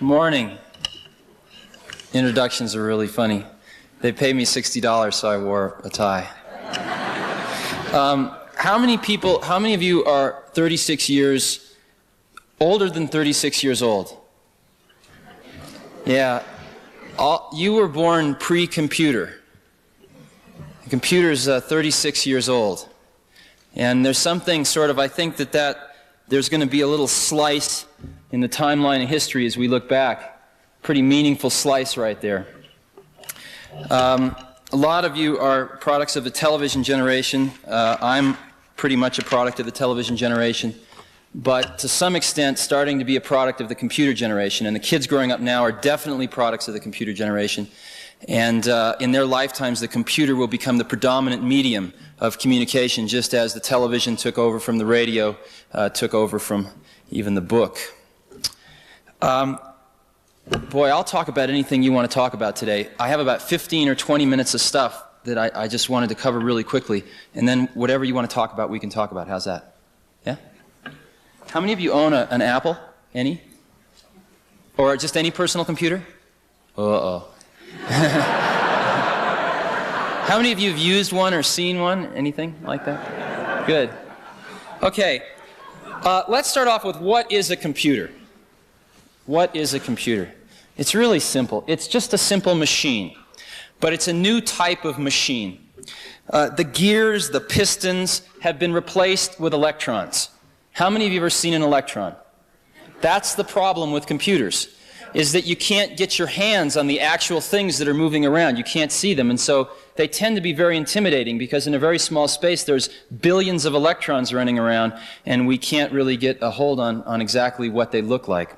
Morning. Introductions are really funny. They paid me $60, so I wore a tie. How many of you are 36 years, older than 36 years old? Yeah. You were born pre-computer. The computer's 36 years old. And there's something sort of, I think that there's going to be a little slice in the timeline of history as we look back. Pretty meaningful slice right there. A lot of you are products of the television generation. I'm pretty much a product of the television generation, but to some extent starting to be a product of the computer generation. And the kids growing up now are definitely products of the computer generation. And in their lifetimes, the computer will become the predominant medium of communication, just as the television took over from the radio, took over from even the book. Boy, I'll talk about anything you want to talk about today. I have about 15 or 20 minutes of stuff that I just wanted to cover really quickly. And then whatever you want to talk about, we can talk about. How's that? Yeah? How many of you own an Apple? Any? Or just any personal computer? Uh-oh. How many of you have used one or seen one? Anything like that? Good. Okay. Let's start off with what is a computer? What is a computer? It's really simple. It's just a simple machine, but it's a new type of machine. The gears, the pistons have been replaced with electrons. How many of you have ever seen an electron? That's the problem with computers, is that you can't get your hands on the actual things that are moving around. You can't see them, and so they tend to be very intimidating because in a very small space there's billions of electrons running around, and we can't really get a hold on exactly what they look like.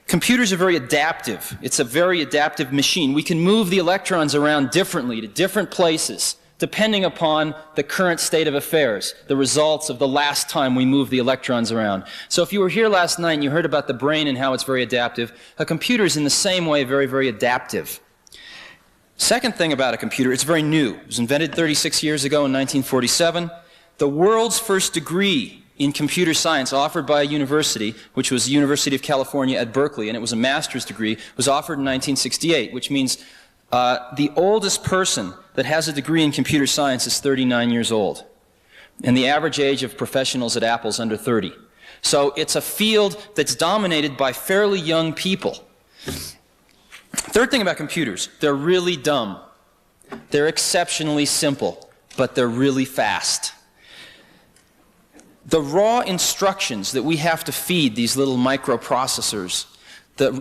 Computers are very adaptive. It's a very adaptive machine. We can move the electrons around differently to different places depending upon the current state of affairs, the results of the last time we moved the electrons around. So if you were here last night and you heard about the brain and how it's very adaptive, a computer is in the same way very, very adaptive. Second thing about a computer, it's very new. It was invented 36 years ago in 1947. The world's first degree in computer science offered by a university, which was the University of California at Berkeley, and it was a master's degree, was offered in 1968, which means the oldest person that has a degree in computer science is 39 years old. And the average age of professionals at Apple is under 30. So it's a field that's dominated by fairly young people. Third thing about computers, they're really dumb. They're exceptionally simple, but they're really fast. The raw instructions that we have to feed these little microprocessors,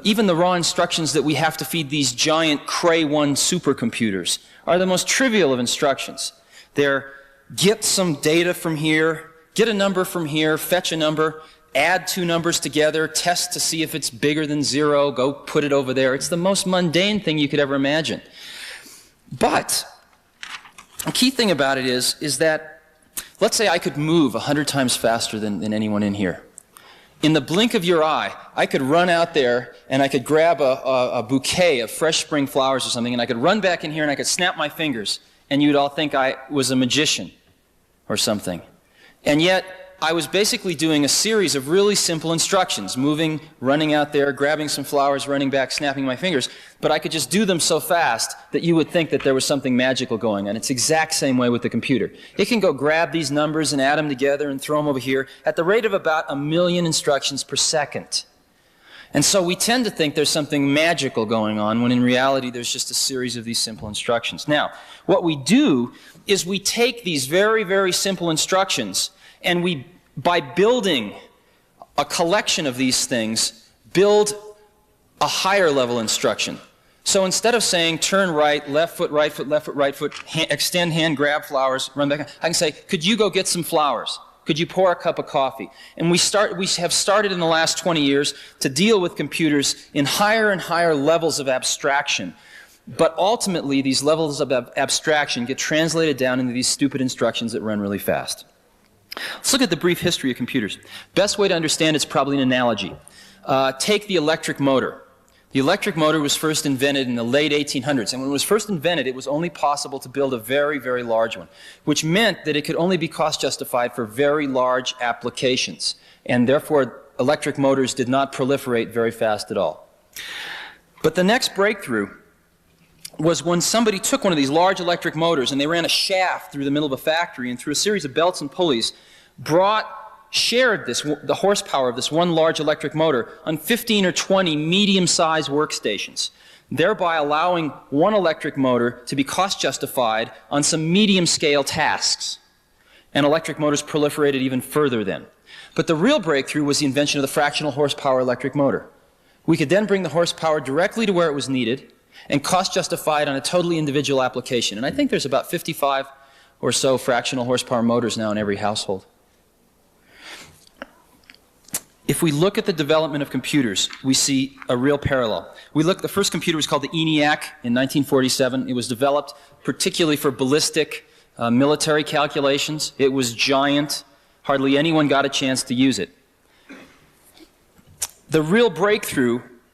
even the raw instructions that we have to feed these giant Cray 1 supercomputers are the most trivial of instructions. They're get some data from here, get a number from here, fetch a number, add two numbers together, test to see if it's bigger than 0, go put it over there. It's the most mundane thing you could ever imagine. But the key thing about it is that, let's say I could move 100 times faster than anyone in here. In the blink of your eye, I could run out there and I could grab a bouquet of fresh spring flowers or something, and I could run back in here and I could snap my fingers, and you'd all think I was a magician or something. And yet, I was basically doing a series of really simple instructions, moving, running out there, grabbing some flowers, running back, snapping my fingers, but I could just do them so fast that you would think that there was something magical going on. It's the exact same way with the computer. It can go grab these numbers and add them together and throw them over here at the rate of about 1 million instructions per second. And so we tend to think there's something magical going on when in reality there's just a series of these simple instructions. Now, what we do is we take these very, very simple instructions and we, by building a collection of these things, build a higher level instruction. So instead of saying turn right, left foot, right foot, left foot, right foot, extend hand, grab flowers, run back, I can say, could you go get some flowers? Could you pour a cup of coffee? And we have started in the last 20 years to deal with computers in higher and higher levels of abstraction. But ultimately, these levels of abstraction get translated down into these stupid instructions that run really fast. Let's look at the brief history of computers. Best way to understand it's probably an analogy. Take the electric motor. The electric motor was first invented in the late 1800s, and when it was first invented, it was only possible to build a very, very large one, which meant that it could only be cost justified for very large applications, and therefore electric motors did not proliferate very fast at all. But the next breakthrough was when somebody took one of these large electric motors and they ran a shaft through the middle of a factory and through a series of belts and pulleys shared the horsepower of this one large electric motor on 15 or 20 medium-sized workstations, thereby allowing one electric motor to be cost justified on some medium-scale tasks. And electric motors proliferated even further then. But the real breakthrough was the invention of the fractional horsepower electric motor. We could then bring the horsepower directly to where it was needed and cost justify it on a totally individual application. And I think there's about 55 or so fractional horsepower motors now in every household. If we look at the development of computers, we see a real parallel. The first computer was called the ENIAC in 1947. It was developed particularly for ballistic military calculations. It was giant. Hardly anyone got a chance to use it. The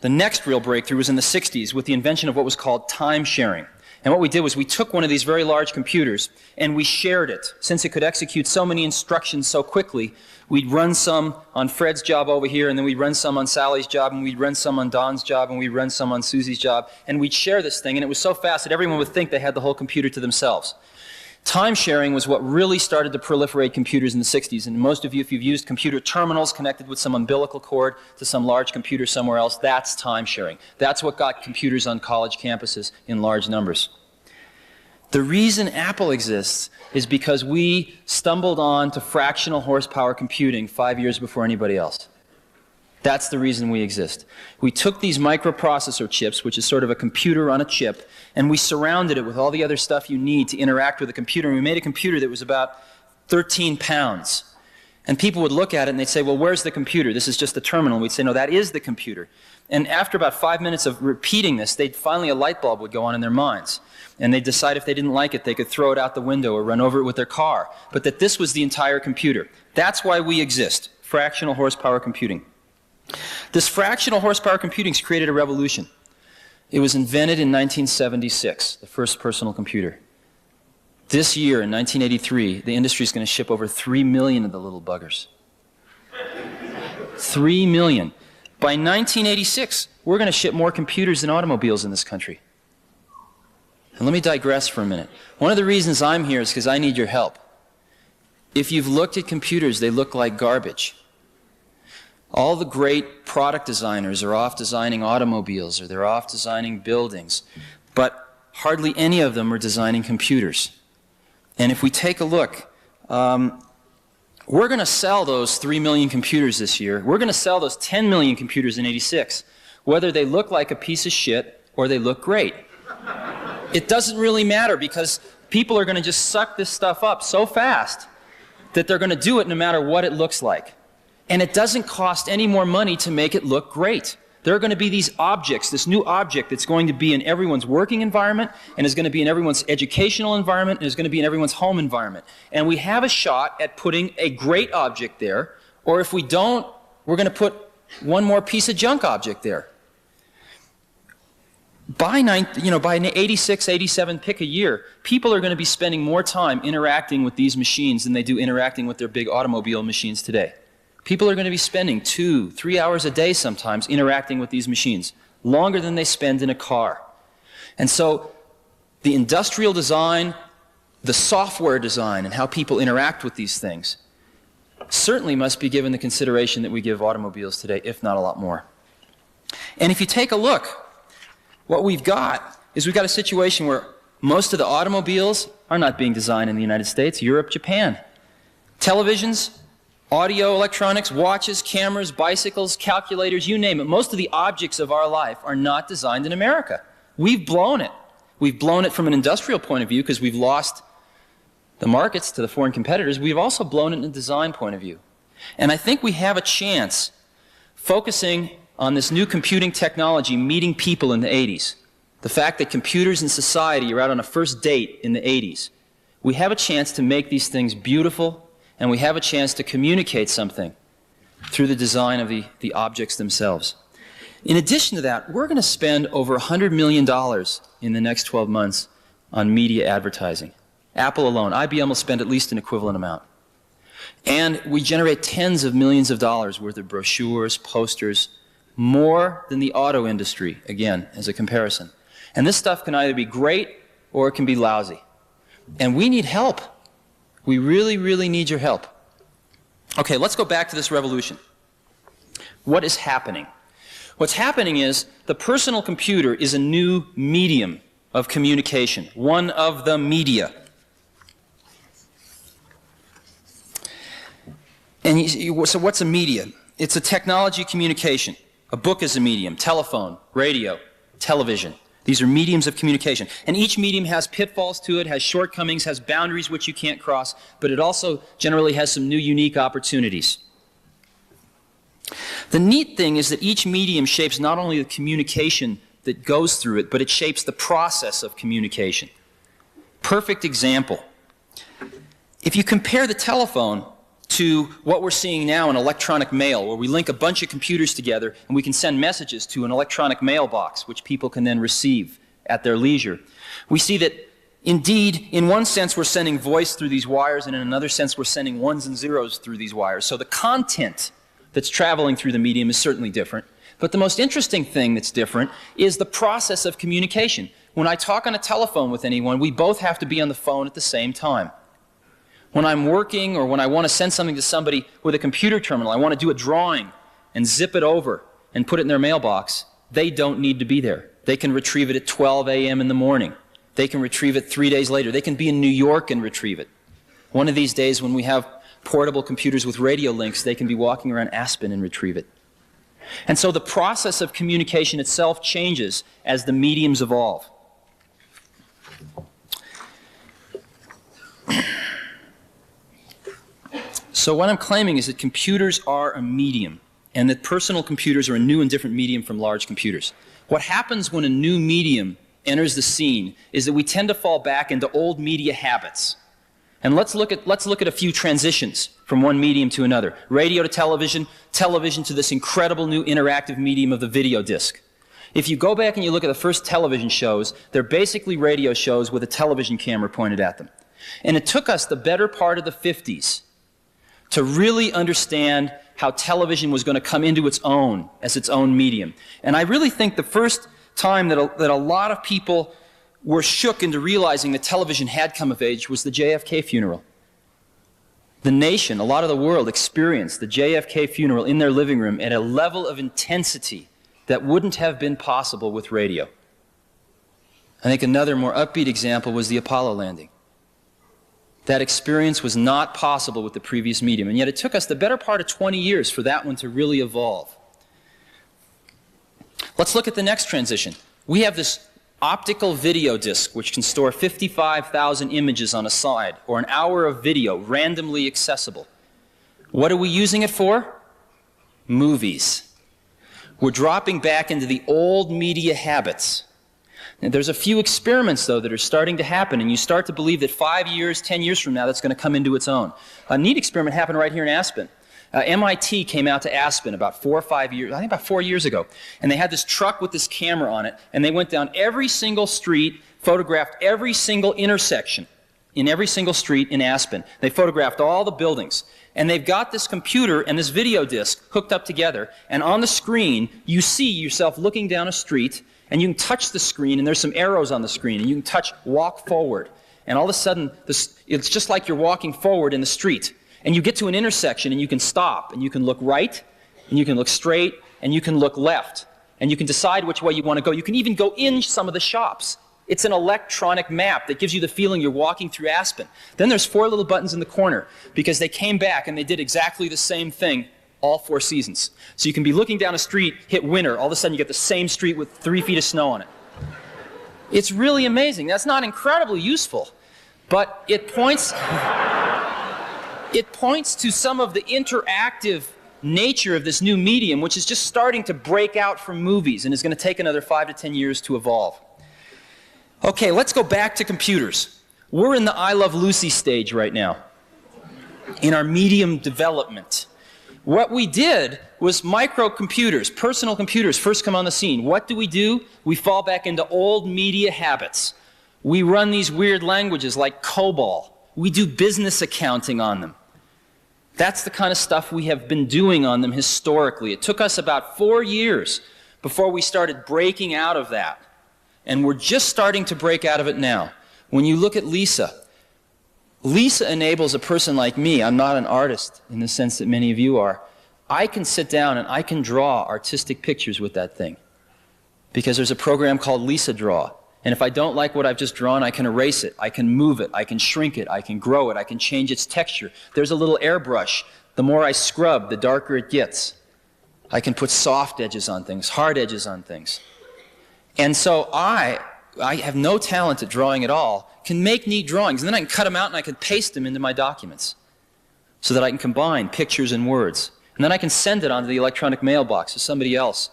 next real breakthrough was in the 60s with the invention of what was called time sharing. And what we did was we took one of these very large computers and we shared it. Since it could execute so many instructions so quickly, we'd run some on Fred's job over here, and then we'd run some on Sally's job, and we'd run some on Don's job, and we'd run some on Susie's job, and we'd share this thing, and it was so fast that everyone would think they had the whole computer to themselves. Time sharing was what really started to proliferate computers in the 60s, and most of you, if you've used computer terminals connected with some umbilical cord to some large computer somewhere else, that's time sharing. That's what got computers on college campuses in large numbers. The reason Apple exists is because we stumbled on to fractional horsepower computing 5 years before anybody else. That's the reason we exist. We took these microprocessor chips, which is sort of a computer on a chip, and we surrounded it with all the other stuff you need to interact with a computer. And we made a computer that was about 13 pounds. And people would look at it and they'd say, well, where's the computer? This is just the terminal. And we'd say, no, that is the computer. And after about 5 minutes of repeating this, finally a light bulb would go on in their minds. And they'd decide if they didn't like it, they could throw it out the window or run over it with their car. But that this was the entire computer. That's why we exist, fractional horsepower computing. This fractional horsepower computing has created a revolution. It was invented in 1976, the first personal computer. This year, in 1983, the industry is going to ship over 3 million of the little buggers. 3 million. By 1986, we're going to ship more computers than automobiles in this country. And let me digress for a minute. One of the reasons I'm here is because I need your help. If you've looked at computers, they look like garbage. All the great product designers are off designing automobiles or they're off designing buildings, but hardly any of them are designing computers. And if we take a look, we're going to sell those 3 million computers this year. We're going to sell those 10 million computers in '86, whether they look like a piece of shit or they look great. It doesn't really matter because people are going to just suck this stuff up so fast that they're going to do it no matter what it looks like. And it doesn't cost any more money to make it look great. There are going to be these objects, this new object that's going to be in everyone's working environment and is going to be in everyone's educational environment and is going to be in everyone's home environment. And we have a shot at putting a great object there, or if we don't, we're going to put one more piece of junk object there. By 86, 87, pick a year, people are going to be spending more time interacting with these machines than they do interacting with their big automobile machines today. People are going to be spending 2, 3 hours a day sometimes interacting with these machines, longer than they spend in a car. And so the industrial design, the software design, and how people interact with these things certainly must be given the consideration that we give automobiles today, if not a lot more. And if you take a look, what we've got is we've got a situation where most of the automobiles are not being designed in the United States, Europe, Japan. Televisions, audio, electronics, watches, cameras, bicycles, calculators, you name it. Most of the objects of our life are not designed in America. We've blown it. We've blown it from an industrial point of view because we've lost the markets to the foreign competitors. We've also blown it in a design point of view. And I think we have a chance, focusing on this new computing technology meeting people in the 80s, the fact that computers and society are out on a first date in the 80s. We have a chance to make these things beautiful, and we have a chance to communicate something through the design of the objects themselves. In addition to that, we're going to spend over $100 million in the next 12 months on media advertising. Apple alone, IBM will spend at least an equivalent amount. And we generate tens of millions of dollars worth of brochures, posters, more than the auto industry, again, as a comparison. And this stuff can either be great or it can be lousy. And we need help. We really, really need your help. Okay, let's go back to this revolution. What is happening? What's happening is the personal computer is a new medium of communication, one of the media. And so what's a media? It's a technology communication. A book is a medium, telephone, radio, television. These are mediums of communication. And each medium has pitfalls to it, has shortcomings, has boundaries which you can't cross, but it also generally has some new unique opportunities. The neat thing is that each medium shapes not only the communication that goes through it, but it shapes the process of communication. Perfect example. If you compare the telephone to what we're seeing now in electronic mail, where we link a bunch of computers together and we can send messages to an electronic mailbox, which people can then receive at their leisure, we see that indeed, in one sense, we're sending voice through these wires, and in another sense, we're sending ones and zeros through these wires. So the content that's traveling through the medium is certainly different. But the most interesting thing that's different is the process of communication. When I talk on a telephone with anyone, we both have to be on the phone at the same time. When I'm working or when I want to send something to somebody with a computer terminal, I want to do a drawing and zip it over and put it in their mailbox, they don't need to be there. They can retrieve it at 12 a.m. in the morning. They can retrieve it 3 days later. They can be in New York and retrieve it. One of these days when we have portable computers with radio links, they can be walking around Aspen and retrieve it. And so the process of communication itself changes as the mediums evolve. So what I'm claiming is that computers are a medium, and that personal computers are a new and different medium from large computers. What happens when a new medium enters the scene is that we tend to fall back into old media habits. And let's look at a few transitions from one medium to another. Radio to television, television to this incredible new interactive medium of the video disc. If you go back and you look at the first television shows, they're basically radio shows with a television camera pointed at them. And it took us the better part of the 50s to really understand how television was going to come into its own as its own medium. And I really think the first time that a lot of people were shook into realizing that television had come of age was the JFK funeral. The nation, a lot of the world, experienced the JFK funeral in their living room at a level of intensity that wouldn't have been possible with radio. I think another more upbeat example was the Apollo landing. That experience was not possible with the previous medium, and yet it took us the better part of 20 years for that one to really evolve. Let's look at the next transition. We have this optical video disc which can store 55,000 images on a side, or an hour of video randomly accessible. What are we using it for? Movies. We're dropping back into the old media habits. And there's a few experiments, though, that are starting to happen, and you start to believe that 5 years, 10 years from now, that's going to come into its own. A neat experiment happened right here in Aspen. MIT came out to Aspen about 4 or 5 years, I think about 4 years ago, and they had this truck with this camera on it, and they went down every single street, photographed every single intersection in every single street in Aspen. They photographed all the buildings, and they've got this computer and this video disc hooked up together, and on the screen, you see yourself looking down a street, and you can touch the screen, and there's some arrows on the screen, and you can touch walk forward. And all of a sudden, it's just like you're walking forward in the street. And you get to an intersection, and you can stop, and you can look right, and you can look straight, and you can look left. And you can decide which way you want to go. You can even go in some of the shops. It's an electronic map that gives you the feeling you're walking through Aspen. Then there's 4 little buttons in the corner, because they came back and they did exactly the same thing all 4 seasons. So you can be looking down a street, hit winter, all of a sudden you get the same street with 3 feet of snow on it. It's really amazing. That's not incredibly useful, but it points to some of the interactive nature of this new medium, which is just starting to break out from movies and is going to take another 5 to 10 years to evolve. Okay, let's go back to computers. We're in the I Love Lucy stage right now in our medium development. What we did was microcomputers, personal computers, first come on the scene. What do? We fall back into old media habits. We run these weird languages like COBOL. We do business accounting on them. That's the kind of stuff we have been doing on them historically. It took us about 4 years before we started breaking out of that. And we're just starting to break out of it now. When you look at Lisa, Lisa enables a person like me. I'm not an artist in the sense that many of you are. I can sit down and I can draw artistic pictures with that thing because there's a program called Lisa Draw. And if I don't like what I've just drawn, I can erase it, I can move it, I can shrink it, I can grow it, I can change its texture. There's a little airbrush. The more I scrub, the darker it gets. I can put soft edges on things, hard edges on things. And so I have no talent at drawing at all, can make neat drawings, and then I can cut them out and I can paste them into my documents so that I can combine pictures and words. And then I can send it onto the electronic mailbox so somebody else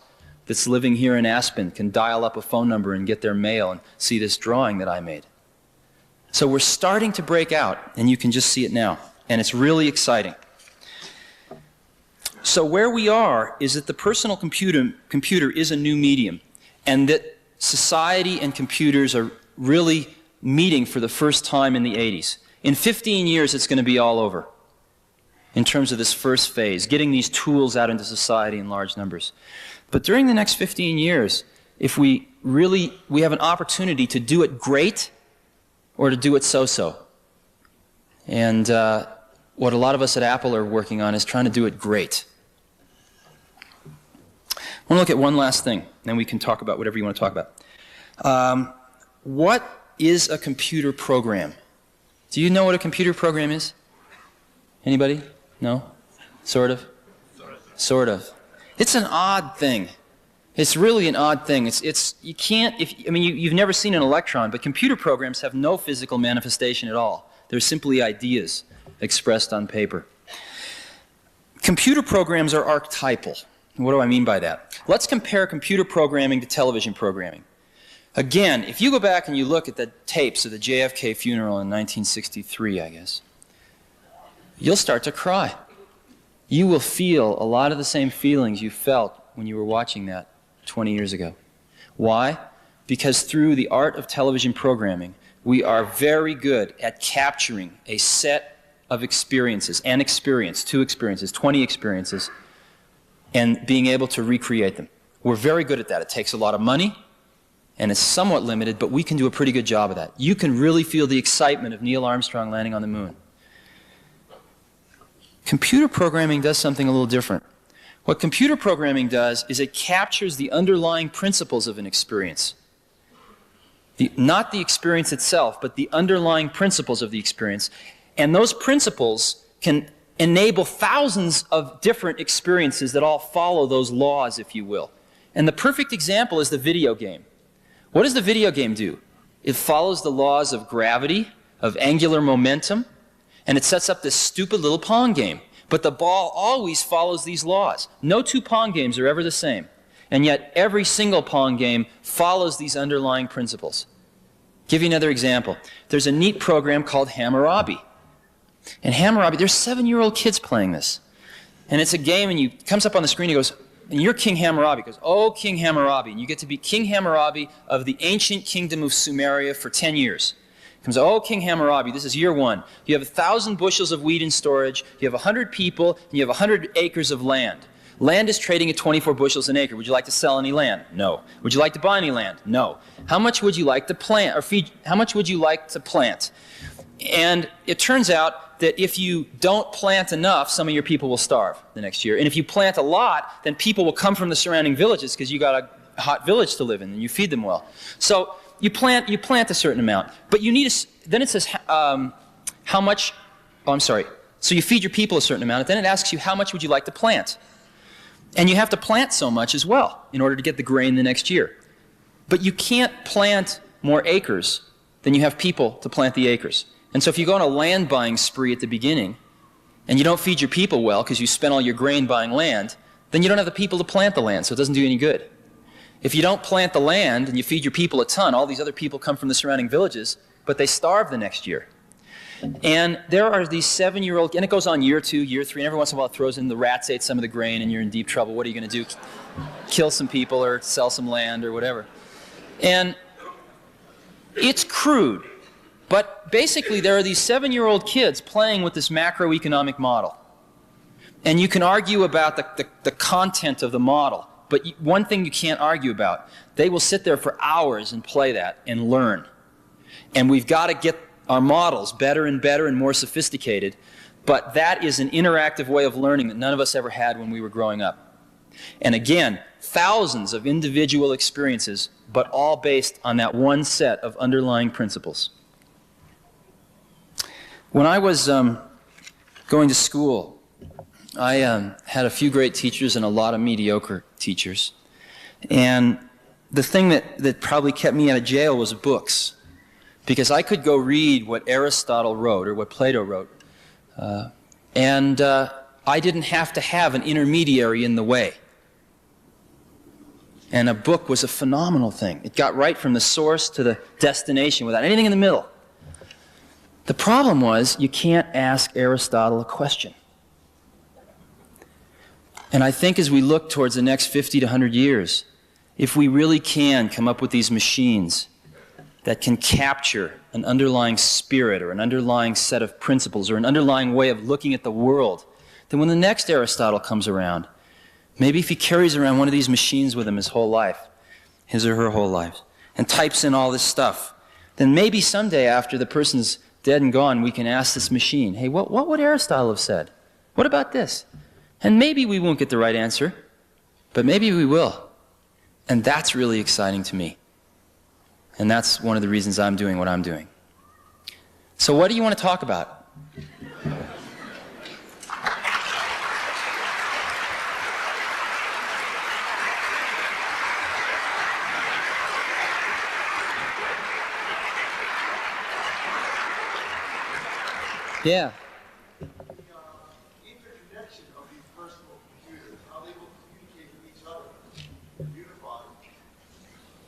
that's living here in Aspen can dial up a phone number and get their mail and see this drawing that I made. So we're starting to break out, and you can just see it now. And it's really exciting. So where we are is that the personal computer is a new medium, and that society and computers are really meeting for the first time in the 80s. In 15 years, it's going to be all over in terms of this first phase, getting these tools out into society in large numbers. But during the next 15 years, if we have an opportunity to do it great or to do it so-so. And what a lot of us at Apple are working on is trying to do it great. I want to look at one last thing, then we can talk about whatever you want to talk about. What is a computer program? Do you know what a computer program is? Anybody? No? Sort of? Sort of. It's an odd thing. It's really an odd thing. You can't, you've never seen an electron, but computer programs have no physical manifestation at all. They're simply ideas expressed on paper. Computer programs are archetypal. What do I mean by that? Let's compare computer programming to television programming. Again, if you go back and you look at the tapes of the JFK funeral in 1963, I guess, you'll start to cry. You will feel a lot of the same feelings you felt when you were watching that 20 years ago. Why? Because through the art of television programming, we are very good at capturing a set of experiences, an experience, 2 experiences, 20 experiences, and being able to recreate them. We're very good at that. It takes a lot of money, and it's somewhat limited, but we can do a pretty good job of that. You can really feel the excitement of Neil Armstrong landing on the moon. Computer programming does something a little different. What computer programming does is it captures the underlying principles of an experience. Not the experience itself, but the underlying principles of the experience. And those principles can enable thousands of different experiences that all follow those laws, if you will. And the perfect example is the video game. What does the video game do? It follows the laws of gravity, of angular momentum, and it sets up this stupid little Pong game. But the ball always follows these laws. No 2 Pong games are ever the same. And yet every single Pong game follows these underlying principles. Give you another example. There's a neat program called Hammurabi. And Hammurabi, there's 7-year-old kids playing this. And it's a game, and it comes up on the screen, and goes, and you're King Hammurabi. He goes, oh, King Hammurabi. And you get to be King Hammurabi of the ancient kingdom of Sumeria for 10 years. Comes, oh, King Hammurabi, this is year 1. You have 1,000 bushels of wheat in storage, you have 100 people, and you have 100 acres of land. Land is trading at 24 bushels an acre. Would you like to sell any land? No. Would you like to buy any land? No. How much would you like to plant, or feed, how much would you like to plant? And it turns out that if you don't plant enough, some of your people will starve the next year. And if you plant a lot, then people will come from the surrounding villages because you got a hot village to live in and you feed them well. So you plant a certain amount, but you need then it says how much, oh, I'm sorry. So you feed your people a certain amount, and then it asks you how much would you like to plant? And you have to plant so much as well in order to get the grain the next year. But you can't plant more acres than you have people to plant the acres. And so if you go on a land buying spree at the beginning, and you don't feed your people well because you spent all your grain buying land, then you don't have the people to plant the land, so it doesn't do any good. If you don't plant the land and you feed your people a ton, all these other people come from the surrounding villages, but they starve the next year. And there are these 7-year-old, and it goes on year 2, year 3, and every once in a while it throws in the rats ate some of the grain and you're in deep trouble. What are you going to do? Kill some people or sell some land or whatever. And it's crude, but basically there are these 7-year-old kids playing with this macroeconomic model. And you can argue about the content of the model, but one thing you can't argue about, they will sit there for hours and play that and learn. And we've got to get our models better and more sophisticated, but that is an interactive way of learning that none of us ever had when we were growing up. And again, thousands of individual experiences, but all based on that one set of underlying principles. When I was going to school, I had a few great teachers and a lot of mediocre teachers. And the thing that probably kept me out of jail was books. Because I could go read what Aristotle wrote or what Plato wrote. And I didn't have to have an intermediary in the way. And a book was a phenomenal thing. It got right from the source to the destination without anything in the middle. The problem was you can't ask Aristotle a question. And I think as we look towards the next 50 to 100 years, if we really can come up with these machines that can capture an underlying spirit or an underlying set of principles or an underlying way of looking at the world, then when the next Aristotle comes around, maybe if he carries around one of these machines with him his whole life, his or her whole life, and types in all this stuff, then maybe someday after the person's dead and gone, we can ask this machine, hey, what would Aristotle have said? What about this? And maybe we won't get the right answer, but maybe we will. And that's really exciting to me. And that's one of the reasons I'm doing what I'm doing. So what do you want to talk about? Yeah.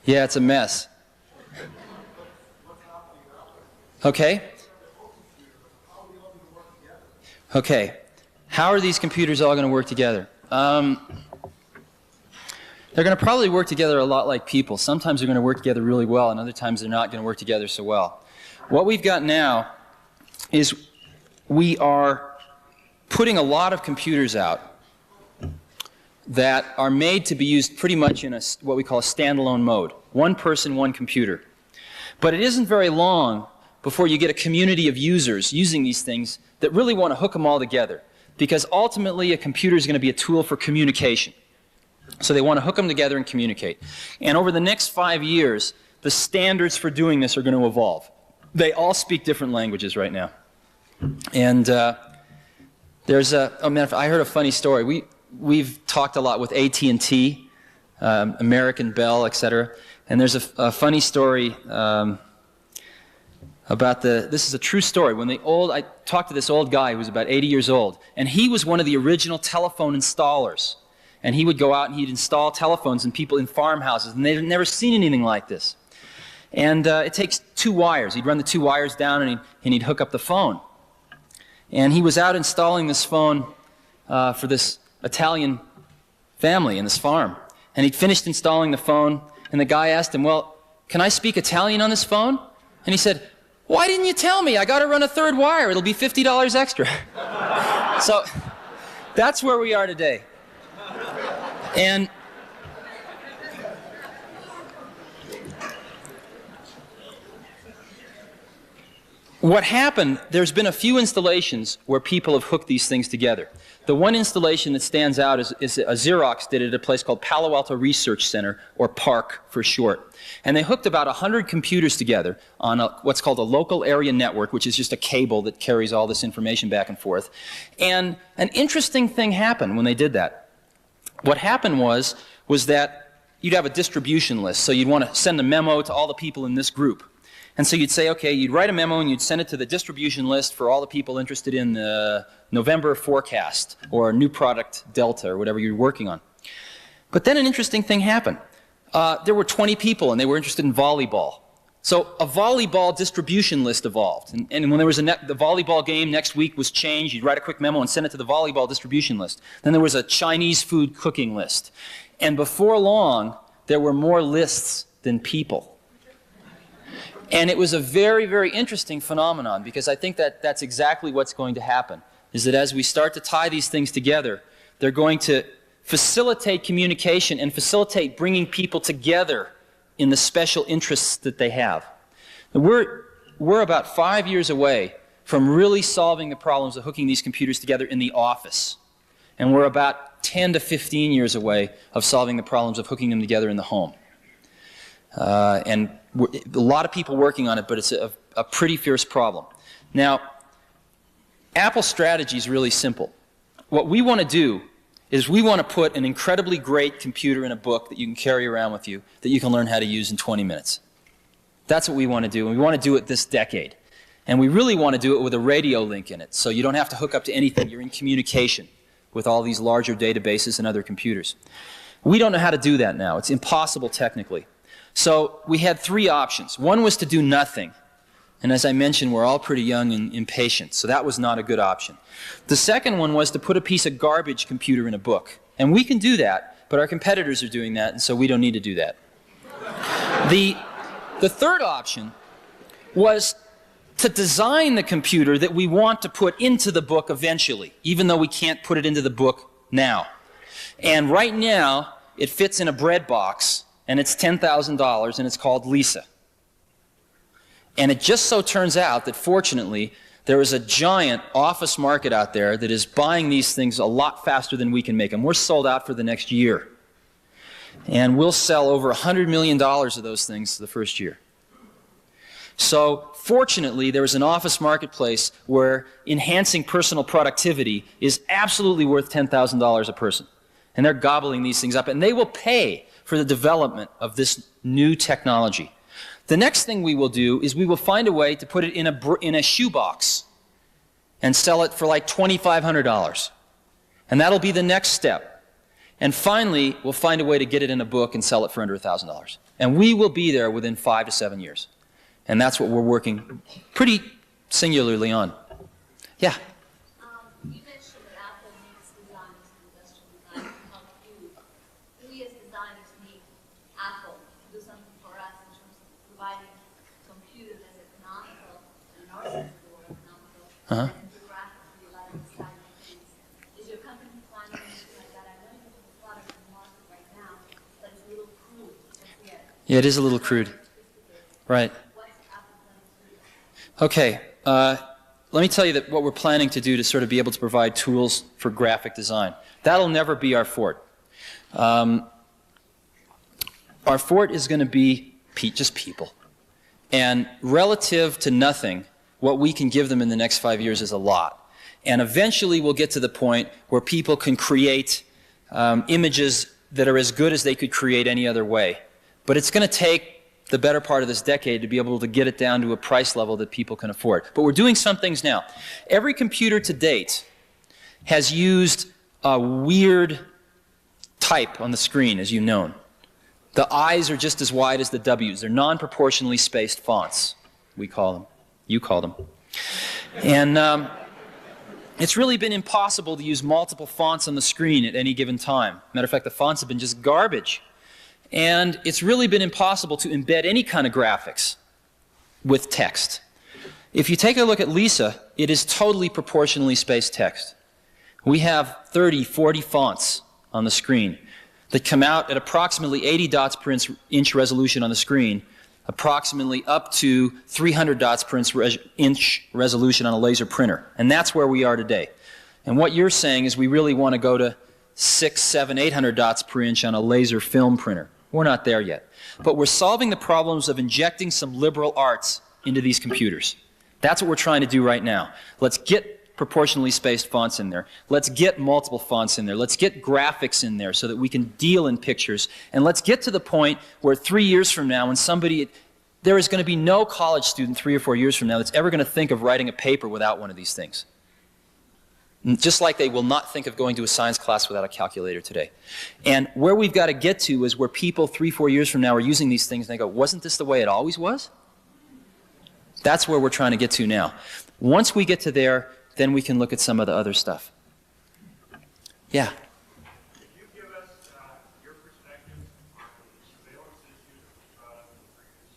Yeah, it's a mess. Okay. Okay. How are these computers all going to work together? They're going to probably work together a lot like people. Sometimes they're going to work together really well, and other times they're not going to work together so well. What we've got now is we are putting a lot of computers out that are made to be used pretty much in what we call a standalone mode. One person, one computer. But it isn't very long before you get a community of users using these things that really want to hook them all together. Because ultimately a computer is going to be a tool for communication. So they want to hook them together and communicate. And over the next 5 years, the standards for doing this are going to evolve. They all speak different languages right now. And there's I heard a funny story. We've talked a lot with AT&T, American Bell, etc. And there's a funny story about this is a true story. I talked to this old guy who was about 80 years old, and he was one of the original telephone installers. And he would go out and he'd install telephones in people in farmhouses, and they'd never seen anything like this. And it takes 2 wires. He'd run the 2 wires down and he'd hook up the phone. And he was out installing this phone for this Italian family in this farm. And he'd finished installing the phone, and the guy asked him, well, can I speak Italian on this phone? And he said, why didn't you tell me? I got to run a 3rd wire. It'll be $50 extra. So that's where we are today. And what happened, there's been a few installations where people have hooked these things together. The one installation that stands out is a Xerox did it at a place called Palo Alto Research Center, or PARC for short. And they hooked about 100 computers together on what's called a local area network, which is just a cable that carries all this information back and forth. And an interesting thing happened when they did that. What happened was that you'd have a distribution list. So you'd want to send a memo to all the people in this group. And so you'd say, okay, you'd write a memo and you'd send it to the distribution list for all the people interested in the November forecast or new product Delta or whatever you're working on. But then an interesting thing happened. There were 20 people and they were interested in volleyball. So a volleyball distribution list evolved. And when there was the volleyball game next week was changed, you'd write a quick memo and send it to the volleyball distribution list. Then there was a Chinese food cooking list. And before long, there were more lists than people. And it was a very, very interesting phenomenon, because I think that that's exactly what's going to happen. is that as we start to tie these things together, they're going to facilitate communication and facilitate bringing people together in the special interests that they have. And we're about 5 years away from really solving the problems of hooking these computers together in the office. And we're about 10 to 15 years away of solving the problems of hooking them together in the home. And a lot of people working on it, but it's a pretty fierce problem. Now, Apple's strategy is really simple. What we want to do is we want to put an incredibly great computer in a book that you can carry around with you that you can learn how to use in 20 minutes. That's what we want to do, and we want to do it this decade. And we really want to do it with a radio link in it, so you don't have to hook up to anything. You're in communication with all these larger databases and other computers. We don't know how to do that now. It's impossible technically. So we had three options. One was to do nothing. And as I mentioned, we're all pretty young and impatient, so that was not a good option. The second one was to put a piece of garbage computer in a book. And we can do that, but our competitors are doing that, and so we don't need to do that. The third option was to design the computer that we want to put into the book eventually, even though we can't put it into the book now. And right now, it fits in a bread box, and it's $10,000, and it's called Lisa. And it just so turns out that, fortunately, there is a giant office market out there that is buying these things a lot faster than we can make them. We're sold out for the next year. And we'll sell over $100 million of those things the first year. So, fortunately, there is an office marketplace where enhancing personal productivity is absolutely worth $10,000 a person. And they're gobbling these things up, and they will pay for the development of this new technology. The next thing we will do is we will find a way to put it in a shoebox and sell it for like $2,500. And that'll be the next step. And finally, we'll find a way to get it in a book and sell it for under $1,000. And we will be there within 5 to 7 years. And that's what we're working pretty singularly on. Yeah? You mentioned that Apple needs designers and industrial design to help you. We as designers need Apple to do something for us in terms of providing computers as economical and our sense of the word economical and geographically allowing us to things. Is your company planning anything like that? I know you have a product in the market right now, but it's a little crude. Yeah, it is a little crude. Right. Okay, let me tell you that what we're planning to do to sort of be able to provide tools for graphic design. That'll never be our fort. Our fort is going to be just people. And relative to nothing, what we can give them in the next 5 years is a lot. And eventually we'll get to the point where people can create images that are as good as they could create any other way. But it's going to take the better part of this decade to be able to get it down to a price level that people can afford. But we're doing some things now. Every computer to date has used a weird type on the screen, as you've known. The I's are just as wide as the W's. They're non-proportionally spaced fonts, we call them. You call them. And it's really been impossible to use multiple fonts on the screen at any given time. Matter of fact, the fonts have been just garbage. And it's really been impossible to embed any kind of graphics with text. If you take a look at Lisa, it is totally proportionally spaced text. We have 30, 40 fonts on the screen that come out at approximately 80 dots per inch resolution on the screen, approximately up to 300 dots per inch resolution on a laser printer. And that's where we are today. And what you're saying is we really want to go to 600, 700, 800 dots per inch on a laser film printer. We're not there yet. But we're solving the problems of injecting some liberal arts into these computers. That's what we're trying to do right now. Let's get proportionally spaced fonts in there. Let's get multiple fonts in there. Let's get graphics in there so that we can deal in pictures. And let's get to the point where 3 years from now, when there is going to be no college student 3 or 4 years from now that's ever going to think of writing a paper without one of these things. Just like they will not think of going to a science class without a calculator today. And where we've got to get to is where people 3, 4 years from now are using these things and they go, wasn't this the way it always was? That's where we're trying to get to now. Once we get to there, then we can look at some of the other stuff. Yeah? Could you give us your perspective on the surveillance issue that we brought up in the previous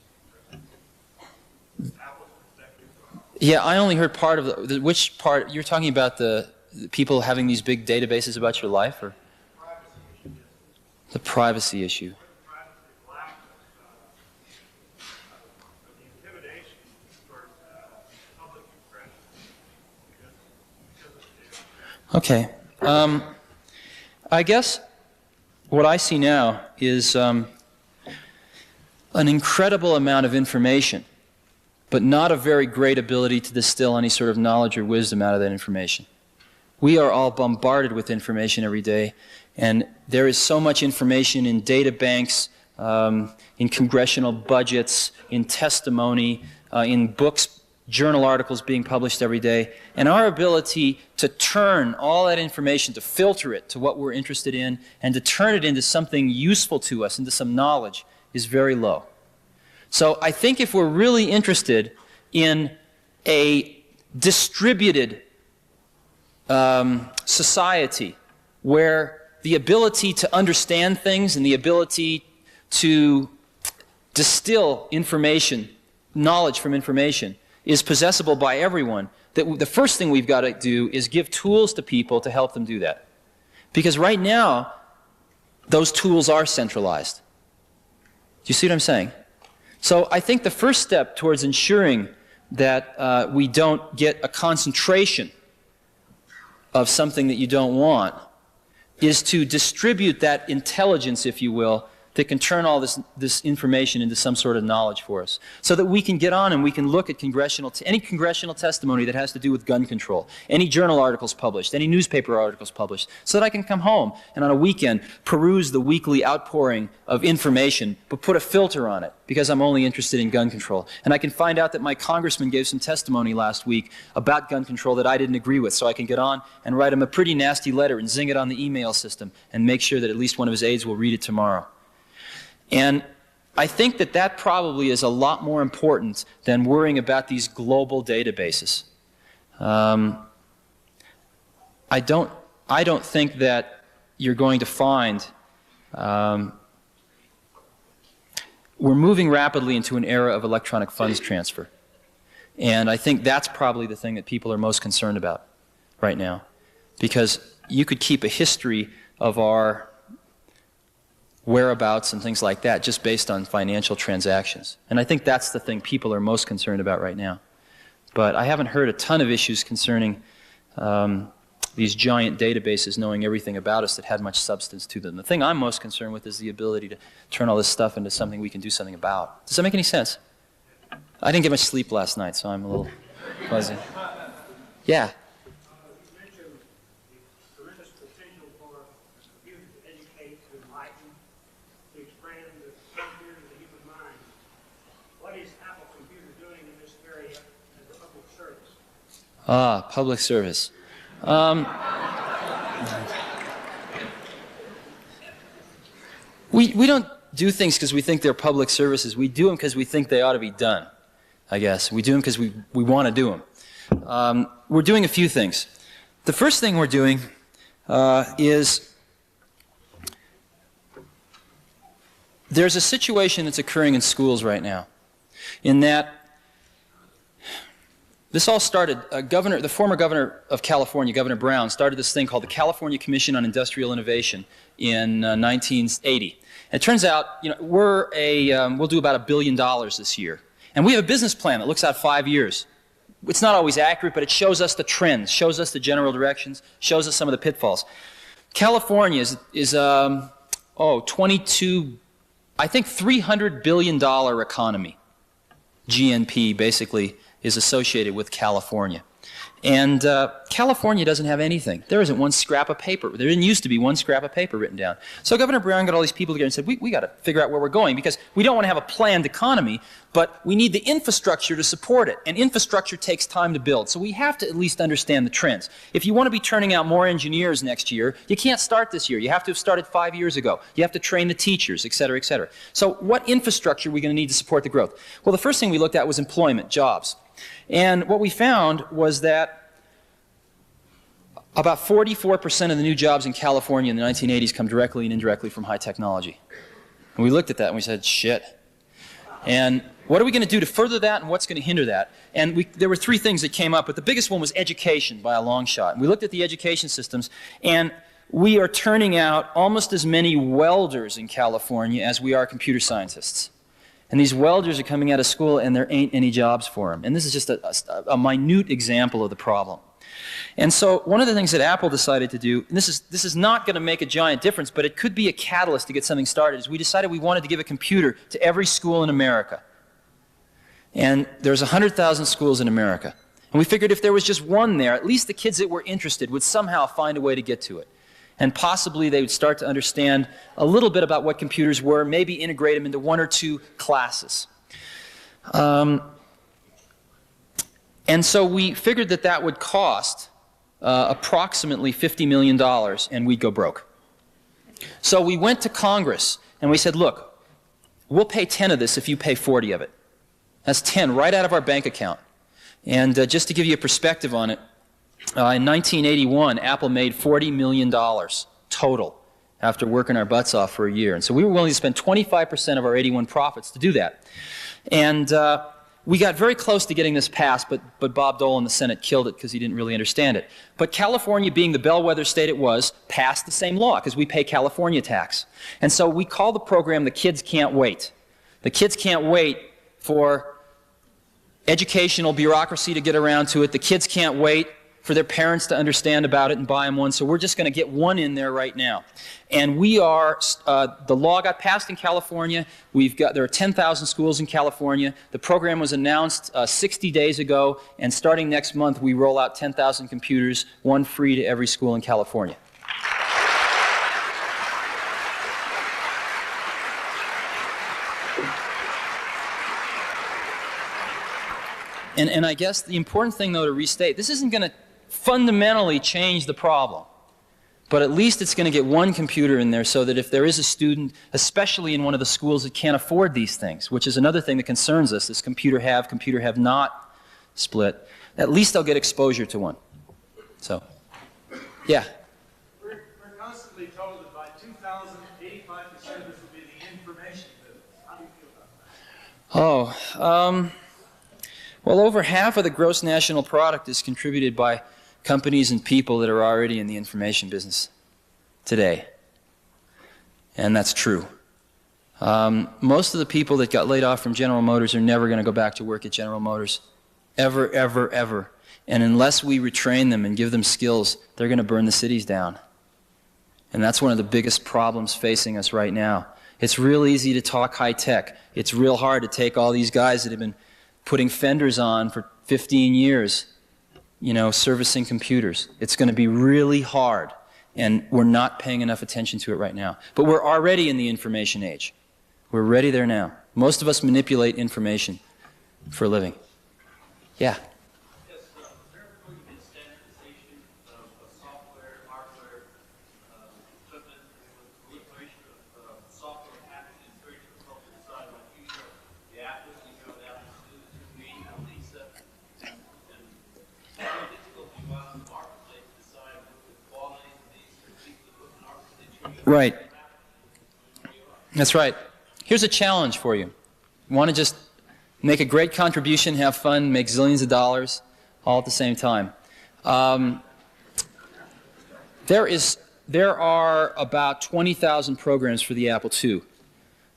presentation? Apple's perspective on Yeah, I only heard part of which part, you're talking about the people having these big databases about your life, or? The privacy issue. Okay. I guess what I see now is an incredible amount of information, but not a very great ability to distill any sort of knowledge or wisdom out of that information. We are all bombarded with information every day, and there is so much information in data banks, in congressional budgets, in testimony, in books, journal articles being published every day, and our ability to turn all that information, to filter it to what we're interested in, and to turn it into something useful to us, into some knowledge, is very low. So I think if we're really interested in a distributed society where the ability to understand things and the ability to distill information, knowledge from information, is possessible by everyone, that the first thing we've got to do is give tools to people to help them do that. Because right now, those tools are centralized. Do you see what I'm saying? So I think the first step towards ensuring that we don't get a concentration of something that you don't want is to distribute that intelligence, if you will, that can turn all this information into some sort of knowledge for us, so that we can get on and we can look at any congressional testimony that has to do with gun control, any journal articles published, any newspaper articles published, so that I can come home and on a weekend peruse the weekly outpouring of information, but put a filter on it, because I'm only interested in gun control. And I can find out that my congressman gave some testimony last week about gun control that I didn't agree with, so I can get on and write him a pretty nasty letter and zing it on the email system and make sure that at least one of his aides will read it tomorrow. And I think that that probably is a lot more important than worrying about these global databases. I don't think that you're going to find... we're moving rapidly into an era of electronic funds transfer. And I think that's probably the thing that people are most concerned about right now. Because you could keep a history of our whereabouts and things like that just based on financial transactions. And I think that's the thing people are most concerned about right now. But I haven't heard a ton of issues concerning these giant databases knowing everything about us that had much substance to them. The thing I'm most concerned with is the ability to turn all this stuff into something we can do something about. Does that make any sense? I didn't get much sleep last night, so I'm a little fuzzy. Yeah. Ah, public service. We don't do things because we think they're public services. We do them because we think they ought to be done, I guess. We do them because we want to do them. We're doing a few things. The first thing we're doing is there's a situation that's occurring in schools right now in that this all started, the former governor of California, Governor Brown, started this thing called the California Commission on Industrial Innovation in 1980. And it turns out, we'll do about $1 billion this year. And we have a business plan that looks out 5 years. It's not always accurate, but it shows us the trends, shows us the general directions, shows us some of the pitfalls. California is 22, I think $300 billion economy. GNP, basically, is associated with California. And California doesn't have anything. There isn't one scrap of paper. There didn't used to be one scrap of paper written down. So Governor Brown got all these people together and said, we got to figure out where we're going, because we don't want to have a planned economy, but we need the infrastructure to support it. And infrastructure takes time to build. So we have to at least understand the trends. If you want to be turning out more engineers next year, you can't start this year. You have to have started 5 years ago. You have to train the teachers, et cetera, et cetera. So what infrastructure are we going to need to support the growth? Well, the first thing we looked at was employment, jobs. And what we found was that about 44% of the new jobs in California in the 1980s come directly and indirectly from high technology. And we looked at that and we said, shit. And what are we going to do to further that, and what's going to hinder that? And there were three things that came up, but the biggest one was education by a long shot. And we looked at the education systems, and we are turning out almost as many welders in California as we are computer scientists. And these welders are coming out of school, and there ain't any jobs for them. And this is just a minute example of the problem. And so one of the things that Apple decided to do, and this is not going to make a giant difference, but it could be a catalyst to get something started, is we decided we wanted to give a computer to every school in America. And there's 100,000 schools in America. And we figured if there was just one there, at least the kids that were interested would somehow find a way to get to it. And possibly they would start to understand a little bit about what computers were, maybe integrate them into one or two classes. And so we figured that that would cost approximately $50 million, and we'd go broke. So we went to Congress, and we said, look, we'll pay 10 of this if you pay 40 of it. That's 10 right out of our bank account. And just to give you a perspective on it, in 1981, Apple made $40 million total after working our butts off for a year. And so we were willing to spend 25% of our 81 profits to do that. And we got very close to getting this passed, but Bob Dole in the Senate killed it because he didn't really understand it. But California, being the bellwether state it was, passed the same law because we pay California tax. And so we call the program The Kids Can't Wait. The kids can't wait for educational bureaucracy to get around to it. The kids can't wait for their parents to understand about it and buy them one. So we're just going to get one in there right now. And we are, the law got passed in California. There are 10,000 schools in California. The program was announced 60 days ago, and starting next month we roll out 10,000 computers, one free to every school in California. And I guess the important thing, though, to restate, this isn't going to fundamentally change the problem. But at least it's going to get one computer in there so that if there is a student, especially in one of the schools that can't afford these things, which is another thing that concerns us, this computer have not split, at least they'll get exposure to one. So, yeah? We're constantly told that by 2000, 85% of this will be the information business. How do you feel about that? Well, over half of the gross national product is contributed by companies and people that are already in the information business today. And that's true. Most of the people that got laid off from General Motors are never going to go back to work at General Motors. Ever, ever, ever. And unless we retrain them and give them skills, they're going to burn the cities down. And that's one of the biggest problems facing us right now. It's real easy to talk high tech. It's real hard to take all these guys that have been putting fenders on for 15 years, you know, servicing computers. It's going to be really hard, and we're not paying enough attention to it right now. But we're already in the information age. We're ready there now. Most of us manipulate information for a living. Yeah? Yes, is there going to be standardization of software, hardware, equipment, with proliferation of software packages? It's very difficult to decide what you know. The Apple, you know, the Apple students who meet Lisa, and it's very difficult to go out in the marketplace to decide what the quality of these particular equipment are. Right. That's right. Here's a challenge for you. You want to just make a great contribution, have fun, make zillions of dollars, all at the same time. There are about 20,000 programs for the Apple II.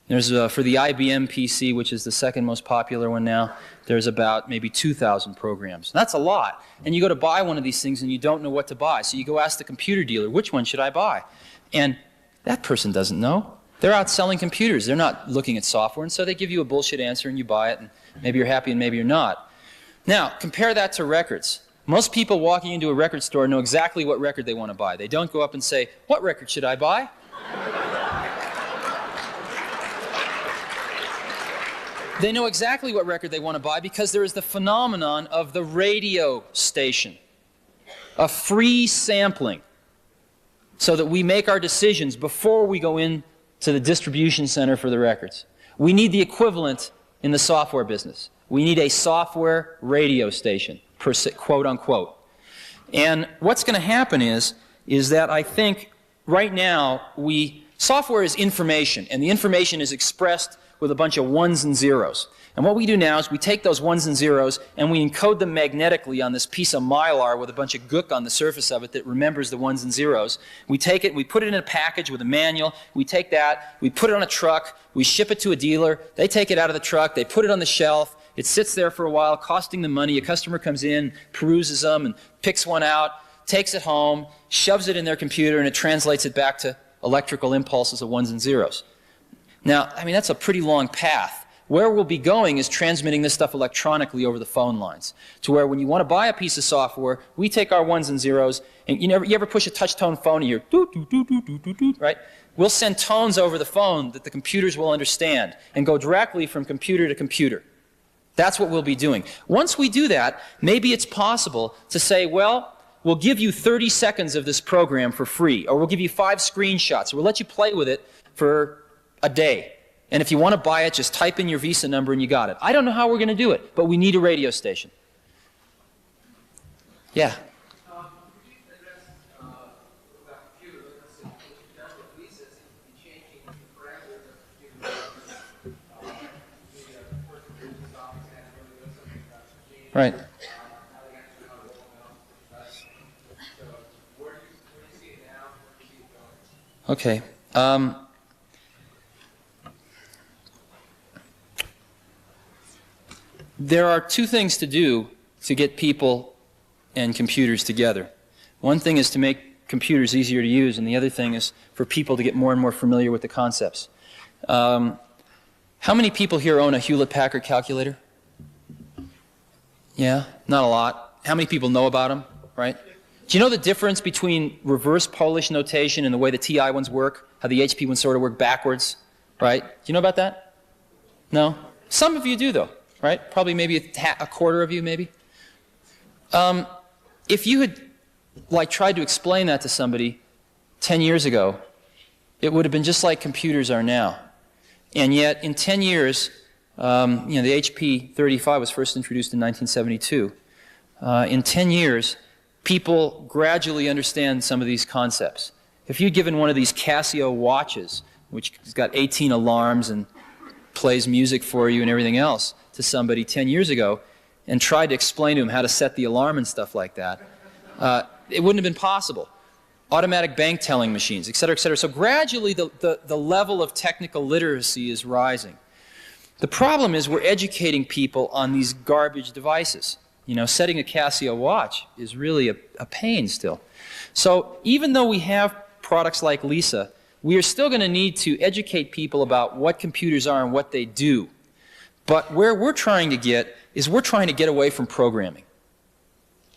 There's for the IBM PC, which is the second most popular one now, there's about maybe 2,000 programs. That's a lot. And you go to buy one of these things and you don't know what to buy. So you go ask the computer dealer, which one should I buy? And that person doesn't know. They're out selling computers. They're not looking at software, and so they give you a bullshit answer and you buy it, and maybe you're happy and maybe you're not. Now, compare that to records. Most people walking into a record store know exactly what record they want to buy. They don't go up and say, what record should I buy? They know exactly what record they want to buy because there is the phenomenon of the radio station, a free sampling, so that we make our decisions before we go in to the distribution center for the records. We need the equivalent in the software business. We need a software radio station, quote unquote. And what's going to happen is that I think right now software is information, and the information is expressed with a bunch of ones and zeros. And what we do now is we take those ones and zeros and we encode them magnetically on this piece of mylar with a bunch of gook on the surface of it that remembers the ones and zeros. We take it, we put it in a package with a manual. We take that, we put it on a truck, we ship it to a dealer. They take it out of the truck, they put it on the shelf. It sits there for a while, costing them money. A customer comes in, peruses them, and picks one out, takes it home, shoves it in their computer, and it translates it back to electrical impulses of ones and zeros. Now, I mean, that's a pretty long path. Where we'll be going is transmitting this stuff electronically over the phone lines, to where when you want to buy a piece of software, we take our ones and zeros, and you ever push a touch-tone phone and you're doot, doot, doot, doot, doot, doot, doot, right? We'll send tones over the phone that the computers will understand and go directly from computer to computer. That's what we'll be doing. Once we do that, maybe it's possible to say, well, we'll give you 30 seconds of this program for free, or we'll give you 5 screenshots, or we'll let you play with it for a day. And if you want to buy it, just type in your Visa number and you got it. I don't know how we're going to do it, but we need a radio station. Yeah? Could you address about computer literacy? What you've done with Lisa seems to be changing the parameters of computer literacy. The person who uses Office has really done something about machine. Right. Now they actually know what else. So where do you see it now? Where do you see it going? Okay. There are 2 things to do to get people and computers together. One thing is to make computers easier to use, and the other thing is for people to get more and more familiar with the concepts. How many people here own a Hewlett-Packard calculator? Yeah, not a lot. How many people know about them, right? Do you know the difference between reverse Polish notation and the way the TI ones work? How the HP ones sort of work backwards, right? Do you know about that? No? Some of you do, though. Right? Probably maybe a quarter of you, maybe. If you had tried to explain that to somebody 10 years ago, it would have been just like computers are now. And yet, in 10 years, the HP 35 was first introduced in 1972. In 10 years, people gradually understand some of these concepts. If you'd given one of these Casio watches, which has got 18 alarms and plays music for you and everything else, to somebody 10 years ago and tried to explain to him how to set the alarm and stuff like that, it wouldn't have been possible. Automatic bank telling machines, et cetera, et cetera. So gradually the level of technical literacy is rising. The problem is we're educating people on these garbage devices. You know, setting a Casio watch is really a pain still. So even though we have products like Lisa, we are still going to need to educate people about what computers are and what they do. But where we're trying to get is we're trying to get away from programming.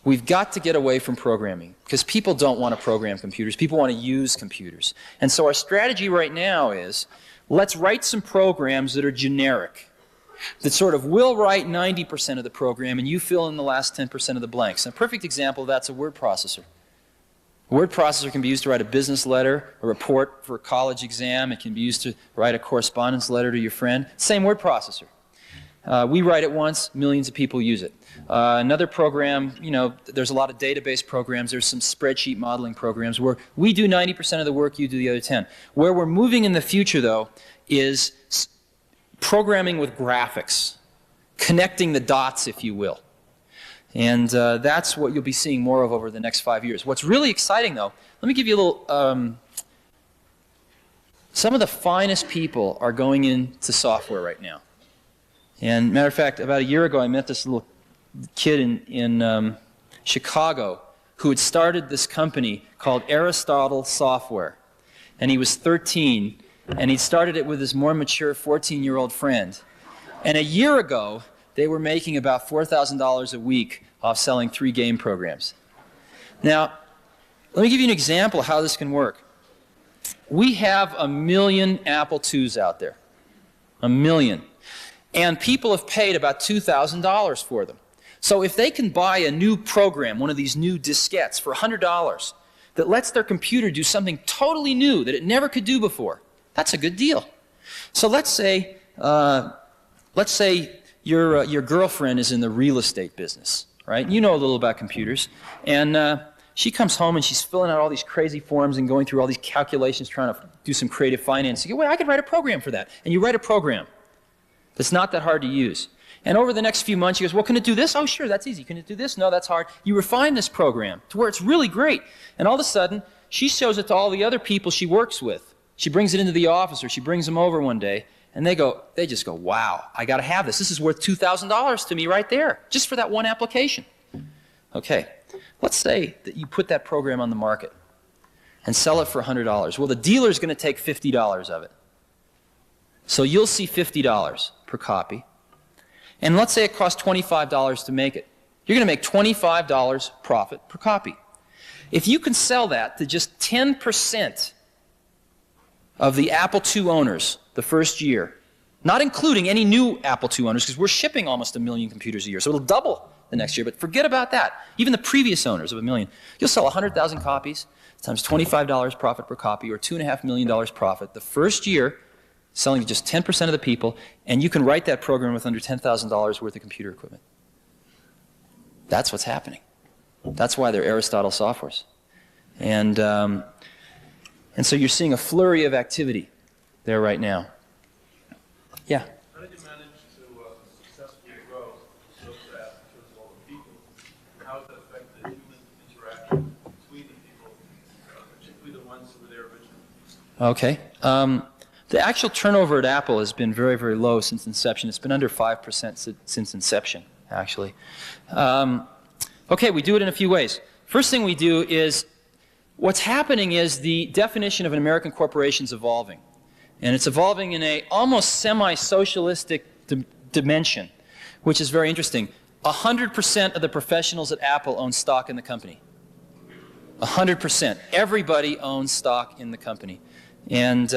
We've got to get away from programming because people don't want to program computers. People want to use computers. And so our strategy right now is let's write some programs that are generic, that sort of will write 90% of the program and you fill in the last 10% of the blanks. And a perfect example of that's a word processor. A word processor can be used to write a business letter, a report for a college exam. It can be used to write a correspondence letter to your friend. Same word processor. We write it once, millions of people use it. Another program, there's a lot of database programs. There's some spreadsheet modeling programs where we do 90% of the work, you do the other 10. Where we're moving in the future, though, is programming with graphics, connecting the dots, if you will. And that's what you'll be seeing more of over the next 5 years. What's really exciting, though, let me give you a little... some of the finest people are going into software right now. And matter of fact, about a year ago, I met this little kid in Chicago who had started this company called Aristotle Software. And he was 13, and he started it with his more mature 14-year-old friend. And a year ago, they were making about $4,000 a week off selling 3 game programs. Now, let me give you an example of how this can work. We have 1 million Apple IIs out there. 1 million. And people have paid about $2,000 for them. So if they can buy a new program, one of these new diskettes, for $100 that lets their computer do something totally new that it never could do before, that's a good deal. So let's say your girlfriend is in the real estate business, right? You know a little about computers. And she comes home and she's filling out all these crazy forms and going through all these calculations trying to do some creative finance. You go, wait, I could write a program for that. And you write a program. It's not that hard to use. And over the next few months, she goes, well, can it do this? Oh, sure, that's easy. Can it do this? No, that's hard. You refine this program to where it's really great. And all of a sudden, she shows it to all the other people she works with. She brings it into the office, or she brings them over one day, and they just go, wow, I got to have this. This is worth $2,000 to me right there, just for that one application. Okay, let's say that you put that program on the market and sell it for $100. Well, the dealer's going to take $50 of it. So you'll see $50 per copy. And let's say it costs $25 to make it. You're going to make $25 profit per copy. If you can sell that to just 10% of the Apple II owners the first year, not including any new Apple II owners, because we're shipping almost 1 million computers a year, so it'll double the next year, but forget about that. Even the previous owners of 1 million. You'll sell 100,000 copies times $25 profit per copy, or $2.5 million profit the first year, selling to just 10% of the people, and you can write that program with under $10,000 worth of computer equipment. That's what's happening. That's why they're Aristotle softwares. And so you're seeing a flurry of activity there right now. Yeah? How did you manage to successfully grow so fast in terms of all the people? And how does that affect the human interaction between the people, particularly the ones who were there originally? Okay. The actual turnover at Apple has been very, very low since inception. It's been under 5% since inception, actually. Okay, we do it in a few ways. First thing we do is, what's happening is the definition of an American corporation is evolving. And it's evolving in a almost semi-socialistic dimension, which is very interesting. 100% of the professionals at Apple own stock in the company. 100%. Everybody owns stock in the company. And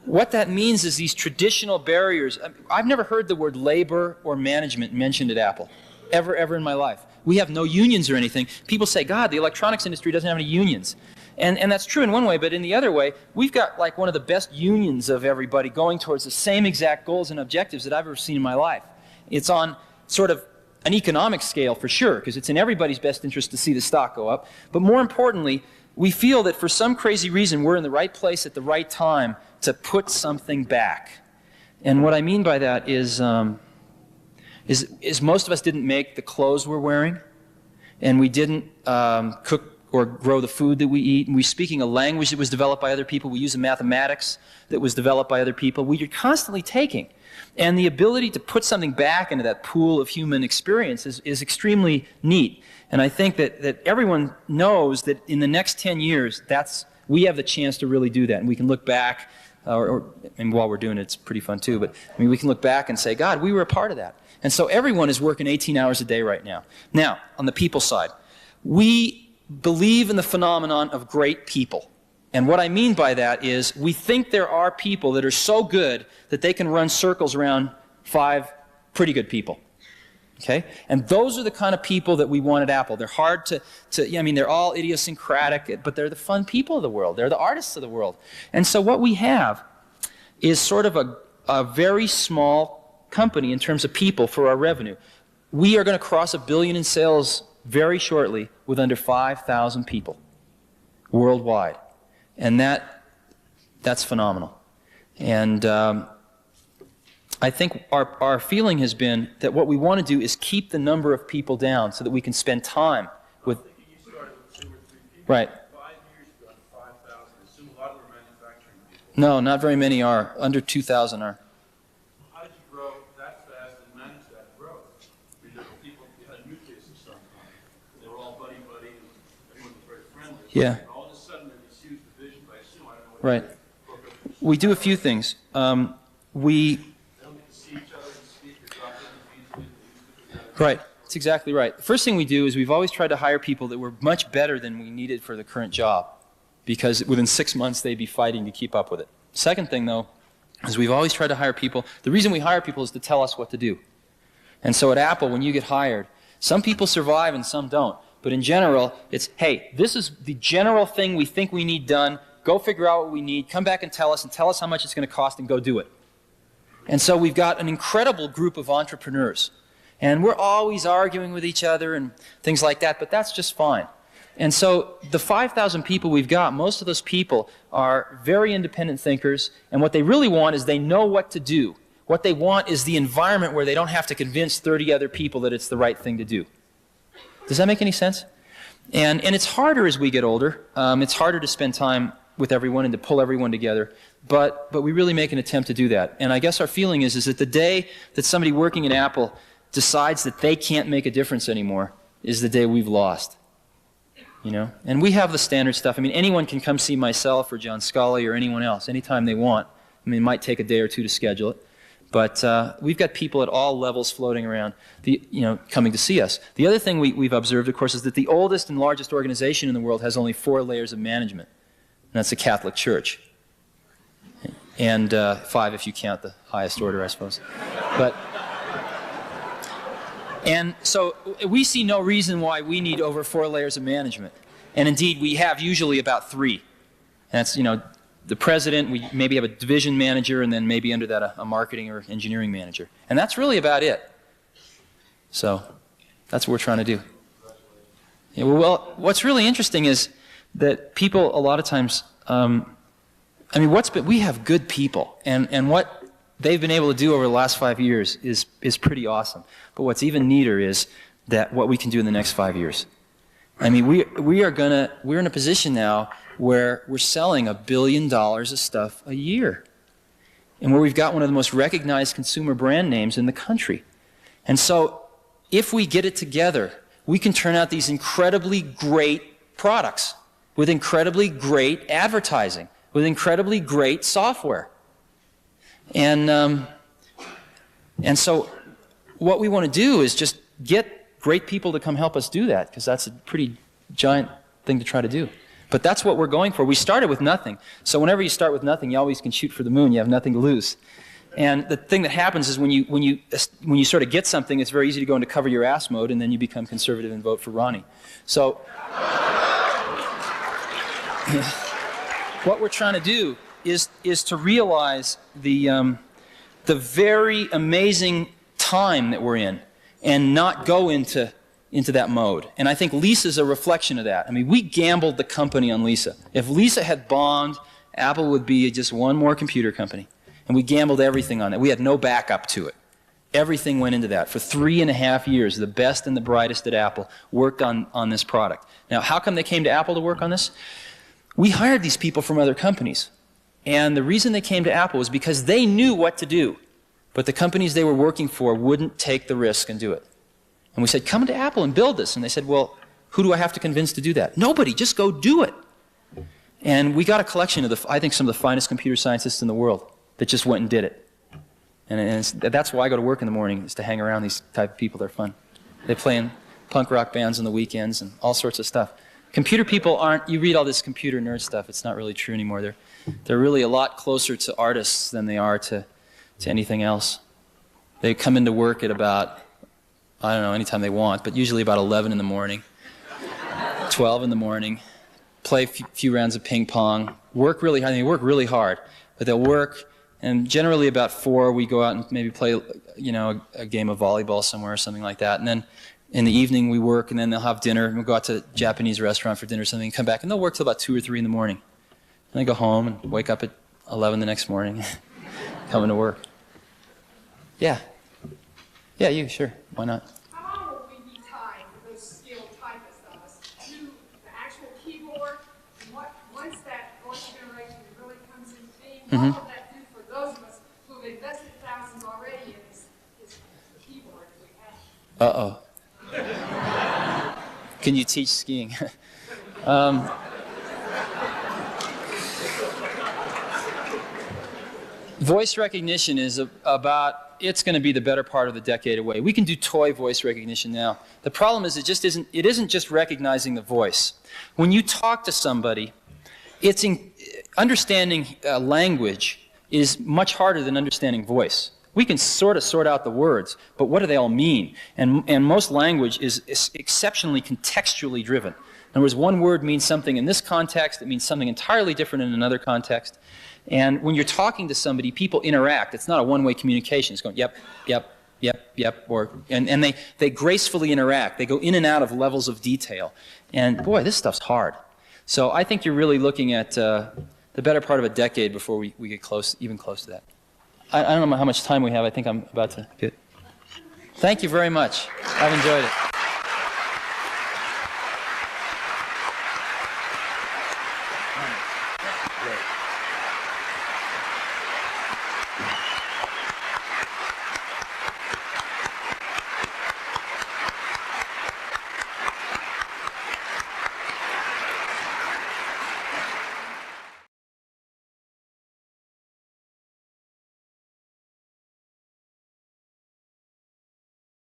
what that means is these traditional barriers. I've never heard the word labor or management mentioned at Apple, ever in my life. We have no unions or anything. People say, God, the electronics industry doesn't have any unions. And that's true in one way, but in the other way, we've got like one of the best unions of everybody going towards the same exact goals and objectives that I've ever seen in my life. It's on sort of an economic scale for sure, because it's in everybody's best interest to see the stock go up. But more importantly, we feel that for some crazy reason, we're in the right place at the right time to put something back. And what I mean by that is most of us didn't make the clothes we're wearing, and we didn't cook or grow the food that we eat, and we're speaking a language that was developed by other people. We use a mathematics that was developed by other people. We're constantly taking. And the ability to put something back into that pool of human experience is extremely neat. And I think that everyone knows that in the next 10 years, we have the chance to really do that. And we can look back, and while we're doing it, it's pretty fun too, but I mean, we can look back and say, God, we were a part of that. And so everyone is working 18 hours a day right now. Now, on the people side, we believe in the phenomenon of great people. And what I mean by that is we think there are people that are so good that they can run circles around 5 pretty good people. Okay? And those are the kind of people that we want at Apple. They're hard I mean, they're all idiosyncratic, but they're the fun people of the world. They're the artists of the world. And so what we have is sort of a very small company in terms of people for our revenue. We are going to cross $1 billion in sales very shortly with under 5,000 people worldwide. And that's phenomenal. And I think our feeling has been that what we want to do is keep the number of people down so that we can spend time with... I think you started with 2 or 3 people. Right. 5 years ago, 5,000. I assume a lot of them are manufacturing people. No, not very many are. Under 2,000 are. How did you grow that fast and manage that growth? I mean, there were people, you had a nucleus of some kind. They were all buddy-buddy, and everyone was very friendly. Yeah. And all of a sudden, there's this huge division, but I assume, I don't know what Right. We do a few things. They don't get to see each other and speak or drop in the feeds with they used to. Right. That's exactly right. The first thing we do is we've always tried to hire people that were much better than we needed for the current job, because within 6 months they'd be fighting to keep up with it. Second thing, though, is we've always tried to hire people. The reason we hire people is to tell us what to do. And so at Apple, when you get hired, some people survive and some don't. But in general, it's, hey, this is the general thing we think we need done. Go figure out what we need. Come back and tell us how much it's going to cost, and go do it. And so we've got an incredible group of entrepreneurs. And we're always arguing with each other and things like that, but that's just fine. And so the 5,000 people we've got, most of those people are very independent thinkers, and what they really want is they know what to do. What they want is the environment where they don't have to convince 30 other people that it's the right thing to do. Does that make any sense? And it's harder as we get older. It's harder to spend time with everyone and to pull everyone together. But we really make an attempt to do that. And I guess our feeling is that the day that somebody working at Apple decides that they can't make a difference anymore is the day we've lost. You know? And we have the standard stuff. I mean, anyone can come see myself or John Scully or anyone else anytime they want. I mean, it might take a day or two to schedule it. But we've got people at all levels floating around, coming to see us. The other thing we've observed, of course, is that the oldest and largest organization in the world has only 4 layers of management. And that's the Catholic Church. And 5 if you count the highest order, I suppose. And so we see no reason why we need over 4 layers of management. And indeed, we have usually about 3. And that's, the president, we maybe have a division manager, and then maybe under that a marketing or engineering manager. And that's really about it. So that's what we're trying to do. Yeah, well, what's really interesting is that people a lot of times, we have good people, and what they've been able to do over the last 5 years is pretty awesome. But what's even neater is that what we can do in the next 5 years. I mean, we're in a position now where we're selling $1 billion of stuff a year, and where we've got one of the most recognized consumer brand names in the country. And so, if we get it together, we can turn out these incredibly great products with incredibly great advertising, with incredibly great software. And so, what we want to do is just get great people to come help us do that, because that's a pretty giant thing to try to do. But that's what we're going for. We started with nothing. So whenever you start with nothing, you always can shoot for the moon. You have nothing to lose. And the thing that happens is when you sort of get something, it's very easy to go into cover your ass mode, and then you become conservative and vote for Ronnie. So what we're trying to do is to realize the very amazing time that we're in, and not go into that mode. And I think Lisa's a reflection of that. I mean, we gambled the company on Lisa. If Lisa had bombed, Apple would be just one more computer company. And we gambled everything on that. We had no backup to it. Everything went into that. For 3.5 years, the best and the brightest at Apple worked on this product. Now, how come they came to Apple to work on this? We hired these people from other companies. And the reason they came to Apple was because they knew what to do. But the companies they were working for wouldn't take the risk and do it. And we said, come to Apple and build this. And they said, well, who do I have to convince to do that? Nobody, just go do it. And we got a collection of I think some of the finest computer scientists in the world that just went and did it. And that's why I go to work in the morning, is to hang around these type of people. They're fun. They play in punk rock bands on the weekends and all sorts of stuff. Computer people aren't, you read all this computer nerd stuff, it's not really true anymore. They're really a lot closer to artists than they are to anything else. They come into work at about, I don't know, anytime they want, but usually about 11 in the morning, 12 in the morning, play a few rounds of ping pong, work really hard. They work really hard, but they'll work, and generally about 4 we go out and maybe play, a game of volleyball somewhere or something like that, and then in the evening we work, and then they'll have dinner, and we'll go out to a Japanese restaurant for dinner or something, and come back, and they'll work till about 2 or 3 in the morning. And they go home and wake up at 11 the next morning, coming to work. Yeah. Yeah, you, sure. Why not? How long will we be tied for those skilled typists of us to the actual keyboard? And once that voice generation really comes into being, what will that do for those of us who have invested thousands already in this keyboard that we have? Uh-oh. Can you teach skiing? Voice recognition is it's going to be the better part of the decade away. We can do toy voice recognition now. The problem is it isn't just recognizing the voice. When you talk to somebody, understanding language is much harder than understanding voice. We can sort of sort out the words, but what do they all mean? And most language is exceptionally contextually driven. In other words, one word means something in this context, it means something entirely different in another context. And when you're talking to somebody, people interact. It's not a one-way communication. It's going, yep, yep, yep, yep, and they gracefully interact. They go in and out of levels of detail. And boy, this stuff's hard. So I think you're really looking at the better part of a decade before we get even close to that. I don't know how much time we have. I think I'm about to get. Thank you very much. I've enjoyed it.